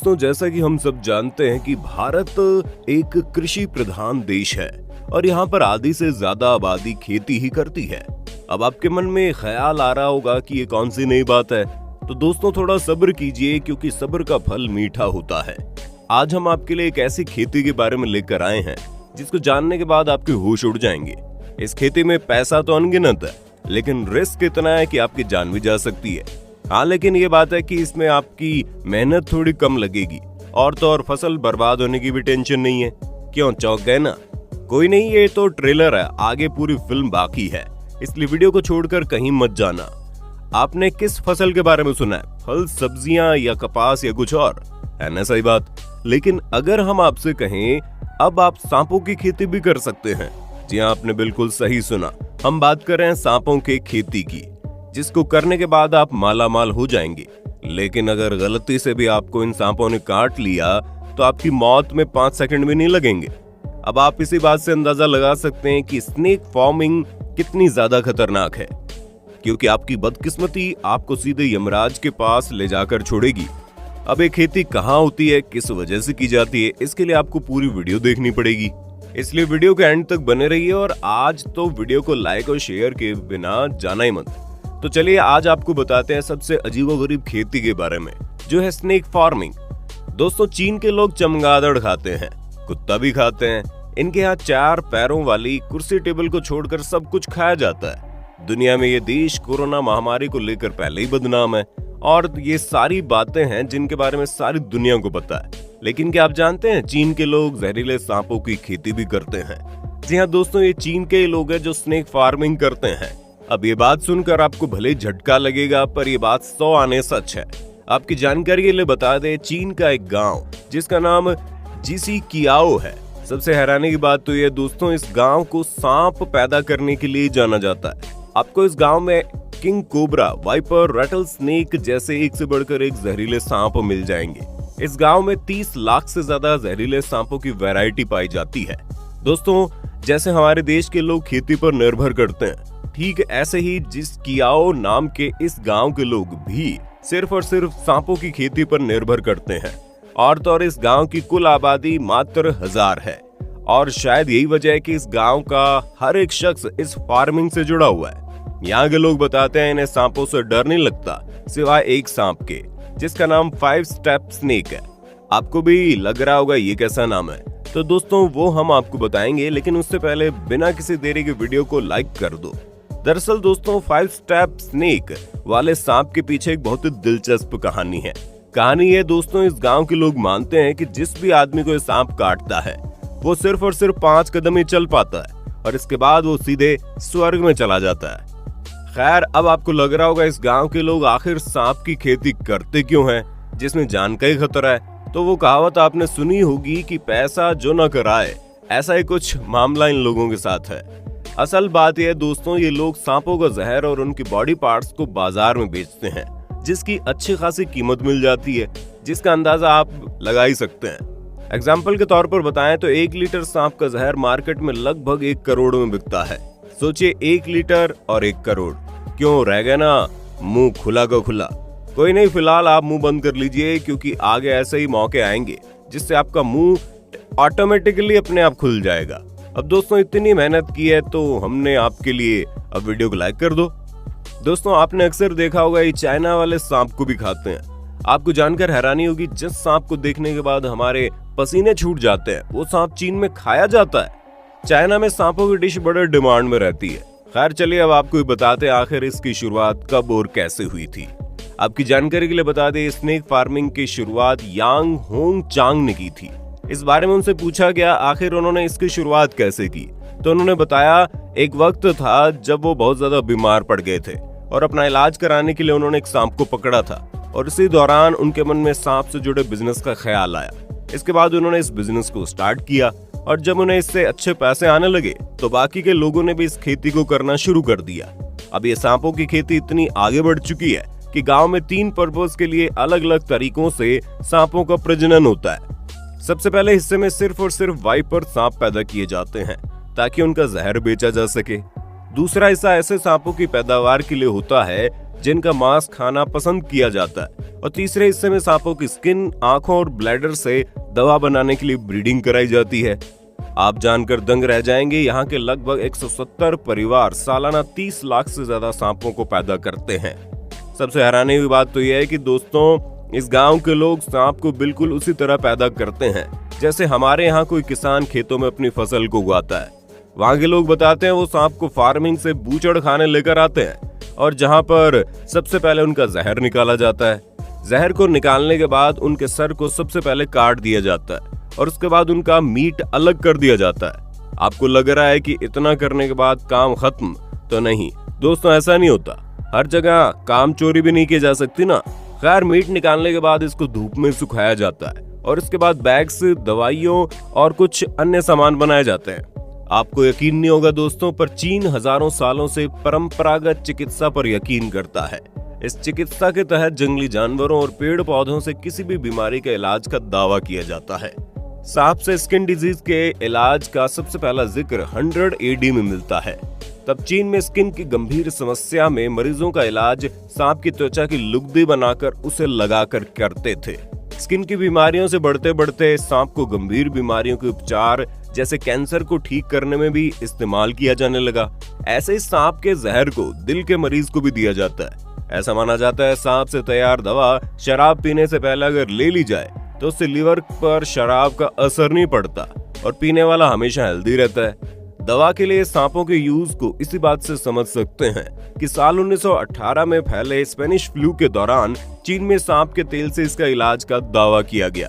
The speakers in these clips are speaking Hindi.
दोस्तों, जैसा कि हम सब जानते हैं कि भारत एक कृषि प्रधान देश है और यहाँ पर आधी से ज्यादा आबादी खेती ही करती है। अब आपके मन में ख्याल आ रहा होगा कि ये कौन सी नई बात है, तो दोस्तों थोड़ा सब्र कीजिए क्योंकि सब्र का फल मीठा होता है। आज हम आपके लिए एक ऐसी खेती के बारे में लेकर आए हैं जिसको जानने के बाद आपके होश उड़ जाएंगे। इस खेती में पैसा तो अनगिनत है, लेकिन रिस्क इतना है कि आपकी जान भी जा सकती है। हाँ, लेकिन ये बात है कि इसमें आपकी मेहनत थोड़ी कम लगेगी और तो और फसल बर्बाद होने की भी टेंशन नहीं है। क्यों चौंक गए ना? कोई नहीं, ये तो ट्रेलर है, आगे पूरी फिल्म बाकी है, इसलिए वीडियो को छोड़कर कहीं मत जाना। आपने किस फसल के बारे में सुना है? फल, सब्जियां या कपास या कुछ और? है ना सही बात। लेकिन अगर हम आपसे कहें अब आप सांपों की खेती भी कर सकते हैं, जी हाँ, आपने बिल्कुल सही सुना। हम बात कर रहे हैं सांपों की खेती की, जिसको करने के बाद आप मालामाल हो जाएंगे। लेकिन अगर गलती से भी आपको इन सांपों ने काट लिया तो आपकी मौत में 5 सेकंड भी नहीं लगेंगे। अब आप इसी बात से अंदाजा लगा सकते हैं कि स्नेक फार्मिंग कितनी ज्यादा खतरनाक है, क्योंकि आपकी बदकिस्मती आपको सीधे यमराज के पास ले जाकर छोड़ेगी। अब ये खेती कहाँ होती है, किस वजह से की जाती है, इसके लिए आपको पूरी वीडियो देखनी पड़ेगी, इसलिए वीडियो के एंड तक बने रहिए। और आज तो वीडियो को लाइक और शेयर के बिना जाना ही मत। तो चलिए आज आपको बताते हैं सबसे अजीबोगरीब खेती के बारे में, जो है स्नेक फार्मिंग। दोस्तों, चीन के लोग चमगादड़ खाते हैं, कुत्ता भी खाते हैं। इनके यहाँ 4 पैरों वाली कुर्सी टेबल को छोड़कर सब कुछ खाया जाता है। दुनिया में ये देश कोरोना महामारी को लेकर पहले ही बदनाम है और ये सारी बातें हैं जिनके बारे में सारी दुनिया को पता है। लेकिन क्या आप जानते हैं चीन के लोग जहरीले सांपों की खेती भी करते हैं? जी हाँ दोस्तों, ये चीन के लोग हैं जो स्नेक फार्मिंग करते हैं। अब ये बात सुनकर आपको भले झटका लगेगा, पर ये बात 100 आने सच है। आपकी जानकारी के लिए बता दें, चीन का एक गांव जिसका नाम जीसी कियाओ है। सबसे हैरानी की बात तो ये दोस्तों, इस गांव को सांप पैदा करने के लिए जाना जाता है। आपको इस गांव में king cobra, viper, rattle snake जैसे एक से बढ़कर एक जहरीले सांप मिल जाएंगे। इस गांव में 30 लाख से ज्यादा जहरीले सांपों की वैरायटी पाई जाती है। दोस्तों, जैसे हमारे देश के लोग खेती पर निर्भर करते हैं, ठीक ऐसे ही जिस कियाओ नाम के इस गांव के लोग भी सिर्फ और सिर्फ सांपों की खेती पर निर्भर करते हैं। और तो और इस गांव की कुल आबादी मात्र 1000 है और शायद यही वजह है कि इस गांव का हर एक शख्स इस फार्मिंग से जुड़ा हुआ है। यहाँ के लोग बताते हैं इन्हें सांपों से डर नहीं लगता, सिवाय एक सांप के जिसका नाम 5 स्टेप स्नेक है। आपको भी लग रहा होगा ये कैसा नाम है, तो दोस्तों वो हम आपको बताएंगे, लेकिन उससे पहले बिना किसी देरी के वीडियो को लाइक कर दो। दरअसल दोस्तों, 5 स्टेप स्नेक वाले सांप के पीछे एक बहुत ही दिलचस्प कहानी है। कहानी है दोस्तों, इस गांव के लोग मानते हैं कि जिस भी आदमी को ये सांप काटता है वो सिर्फ और सिर्फ 5 कदम ही चल पाता है और इसके बाद वो सीधे स्वर्ग में चला जाता है। खैर, अब आपको लग रहा होगा इस गांव के लोग आखिर सांप की खेती करते क्यों हैं, जिसमें जान का ही खतरा है। तो वो कहावत आपने सुनी होगी कि पैसा जो न कराए, ऐसा ही कुछ मामला इन लोगों के साथ है। असल बात यह है दोस्तों, ये लोग सांपों का जहर और उनकी बॉडी पार्ट्स को बाजार में बेचते हैं, जिसकी अच्छी खासी कीमत मिल जाती है, जिसका अंदाजा आप लगा ही सकते हैं। एग्जाम्पल के तौर पर बताएं तो 1 लीटर सांप का जहर मार्केट में लगभग 1 करोड़ में बिकता है। सोचिए, 1 लीटर और 1 करोड़। क्यों रह गया ना मुंह खुला का खुला? कोई नहीं, फिलहाल आप मुंह बंद कर लीजिए क्योंकि आगे ऐसे ही मौके आएंगे जिससे आपका मुंह ऑटोमेटिकली अपने आप खुल जाएगा। अब दोस्तों, इतनी मेहनत की है तो हमने आपके लिए अब वीडियो को लाइक कर दो। दोस्तों, आपने अक्सर देखा होगा ये चाइना वाले सांप को भी खाते हैं। आपको जानकर हैरानी होगी, जिस सांप को देखने के बाद हमारे पसीने छूट जाते हैं, वो सांप चीन में खाया जाता है। चाइना में सांपों की डिश बड़े डिमांड में रहती है। खैर चलिए, अब आपको बताते हैं आखिर इसकी शुरुआत कब और कैसे हुई थी। आपकी जानकारी के लिए बता दें, स्नेक फार्मिंग की शुरुआत यांग होंग चांग ने की थी। इस बारे में उनसे पूछा गया आखिर उन्होंने इसकी शुरुआत कैसे की, तो उन्होंने बताया एक वक्त था जब वो बहुत ज्यादा बीमार पड़ गए थे और अपना इलाज कराने के लिए उन्होंने एक सांप को पकड़ा था और इसी दौरान उनके मन में सांप से जुड़े बिजनेस का ख्याल आया। इसके बाद उन्होंने इस बिजनेस को स्टार्ट किया और जब उन्हें इससे अच्छे पैसे आने लगे तो बाकी के लोगों ने भी इस खेती को करना शुरू कर दिया। अब ये सांपों की खेती इतनी आगे बढ़ चुकी है कि गांव में 3 पर्पस के लिए अलग अलग तरीकों से सांपों का प्रजनन होता है। सबसे पहले हिस्से में सिर्फ और सिर्फ वाइपर सांप पैदा किए जाते हैं ताकि उनका जहर बेचा जा सके। दूसरा हिस्सा ऐसे सांपों की पैदावार के लिए होता है जिनका मांस खाना पसंद किया जाता है और तीसरे हिस्से में सांपों की स्किन, आंखों और ब्लैडर से दवा बनाने के लिए ब्रीडिंग कराई जाती है। आप जानकर दंग रह जाएंगे, यहाँ के लगभग 170 परिवार सालाना 30 लाख से ज्यादा सांपों को पैदा करते हैं। सबसे हैरानी की बात तो यह है कि दोस्तों, इस गांव के लोग सांप को बिल्कुल उसी तरह पैदा करते हैं जैसे हमारे यहाँ कोई किसान खेतों में अपनी फसल को उगाता है। वहाँ के लोग बताते हैं वो सांप को फार्मिंग से बूचड़ खाने लेकर आते हैं और जहाँ पर सबसे पहले उनका जहर निकाला जाता है। जहर को निकालने के बाद उनके सर को सबसे पहले काट दिया जाता है और उसके बाद उनका मीट अलग कर दिया जाता है। आपको लग रहा है कि इतना करने के बाद काम खत्म, तो नहीं दोस्तों, ऐसा नहीं होता। हर जगह काम चोरी भी नहीं की जा सकती ना। खैर, मीट निकालने के बाद इसको धूप में सुखाया जाता है और इसके बाद बैग्स, दवाइयों और कुछ अन्य सामान बनाए जाते हैं। आपको यकीन नहीं होगा दोस्तों, पर चीन हजारों सालों से परंपरागत चिकित्सा पर यकीन करता है। इस चिकित्सा के तहत जंगली जानवरों और पेड़ पौधों से किसी भी बीमारी के इलाज का दावा किया जाता है। सांप से स्किन डिजीज के इलाज का सबसे पहला जिक्र 100 AD में मिलता है। तब चीन में स्किन की गंभीर समस्या में मरीजों का इलाज सांप की त्वचा की लुगदी बनाकर उसे लगाकर करते थे। स्किन की बीमारियों से बढ़ते बढ़ते सांप को गंभीर बीमारियों के उपचार जैसे कैंसर को ठीक करने में भी इस्तेमाल किया जाने लगा। ऐसे ही सांप के जहर को दिल के मरीज को भी दिया जाता है। ऐसा माना जाता है सांप से तैयार दवा शराब पीने से पहले अगर ले ली जाए तो उससे लिवर पर शराब का असर नहीं पड़ता और पीने वाला हमेशा हेल्दी रहता है। दवा के लिए सांपों के यूज को इसी बात से समझ सकते हैं कि साल 1918 में फैले स्पेनिश फ्लू के दौरान चीन में सांप के तेल से इसका इलाज का दावा किया गया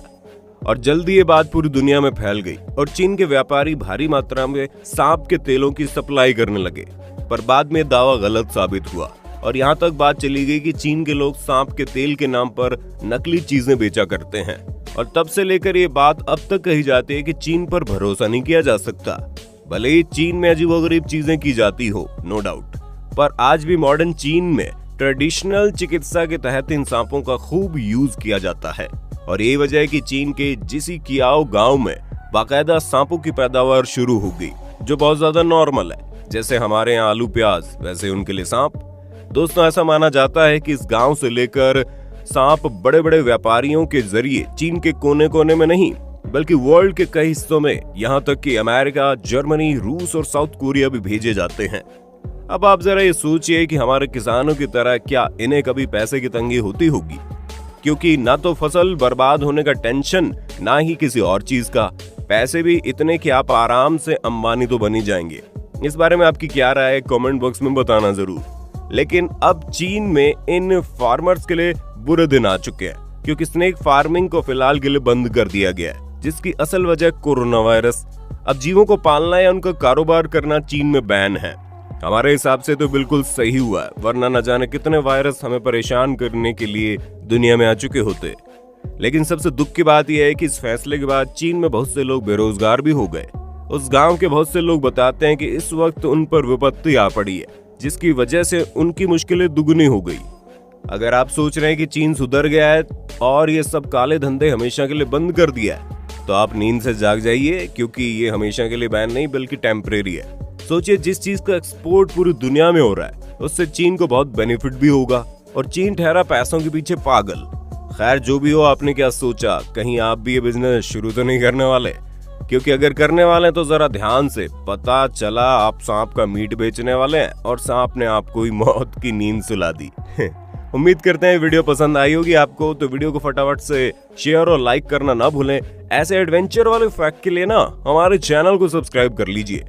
और जल्दी ये बात पूरी दुनिया में फैल गई और चीन के व्यापारी भारी मात्रा में सांप के तेलों की सप्लाई करने लगे। पर बाद में दावा गलत साबित हुआ और यहाँ तक बात चली गई कि चीन के लोग सांप के तेल के नाम पर नकली चीजें बेचा करते हैं और तब से लेकर ये बात अब तक कही जाती है कि चीन पर भरोसा नहीं किया जा सकता। भले ही चीन में अजीबोगरीब चीजें की जाती हो, नो डाउट, पर आज भी मॉडर्न चीन में ट्रेडिशनल चिकित्सा के तहत इन सांपों का खूब यूज किया जाता है और यही वजह है कि चीन के जिसी कियाओ गांव में बाकायदा सांपों की पैदावार शुरू हो गई, जो बहुत ज्यादा नॉर्मल है। जैसे हमारे यहाँ आलू प्याज, वैसे उनके लिए सांप। दोस्तों, ऐसा माना जाता है कि इस गांव से लेकर सांप बड़े बड़े व्यापारियों के जरिए चीन के कोने कोने में नहीं बल्कि वर्ल्ड के कई हिस्सों में, यहाँ तक कि अमेरिका, जर्मनी, रूस और साउथ कोरिया भी भेजे जाते हैं। अब आप जरा ये सोचिए कि हमारे किसानों की तरह क्या इन्हें कभी पैसे की तंगी होती होगी, क्योंकि ना तो फसल बर्बाद होने का टेंशन, ना ही किसी और चीज का। पैसे भी इतने कि आप आराम से अंबानी तो बनी जाएंगे। इस बारे में आपकी क्या राय है, कमेंट बॉक्स में बताना जरूर। लेकिन अब चीन में इन फार्मर्स के लिए बुरे दिन आ चुके हैं, क्योंकि स्नेक फार्मिंग को फिलहाल के लिए बंद कर दिया गया है, जिसकी असल वजह कोरोना वायरस। अब जीवों को पालना या उनका कारोबार करना चीन में बैन है। हमारे हिसाब से तो बिल्कुल सही हुआ है, वरना न जाने कितने वायरस हमें परेशान करने के लिए दुनिया में आ चुके होते। लेकिन सबसे दुख की बात यह है कि इस फैसले के बाद चीन में बहुत से लोग बेरोजगार भी हो गए। उस गांव के बहुत से लोग बताते हैं कि इस वक्त उन पर विपत्ति आ पड़ी है, जिसकी वजह से उनकी मुश्किलें दुगनी हो गई। अगर आप सोच रहे हैं कि चीन सुधर गया है और ये सब काले धंधे हमेशा के लिए बंद कर दिया है, तो आप नींद से जाग जाइए, क्योंकि ये हमेशा के लिए बैन नहीं बल्कि टेम्परेरी है। सोचिए, जिस चीज का एक्सपोर्ट पूरी दुनिया में हो रहा है उससे चीन को बहुत बेनिफिट भी होगा और चीन ठहरा पैसों के पीछे पागल। खैर, जो भी हो, आपने क्या सोचा, कहीं आप भी ये बिजनेस शुरू तो नहीं करने वाले? क्योंकि अगर करने वाले हैं तो जरा ध्यान से, पता चला आप सांप का मीट बेचने वाले हैं और सांप ने आपको ही मौत की नींद सुला दी। उम्मीद करते हैं वीडियो पसंद आई होगी आपको, तो वीडियो को फटाफट से शेयर और लाइक करना ना भूलें। ऐसे एडवेंचर वाले फैक्ट के लिए ना हमारे चैनल को सब्सक्राइब कर लीजिए।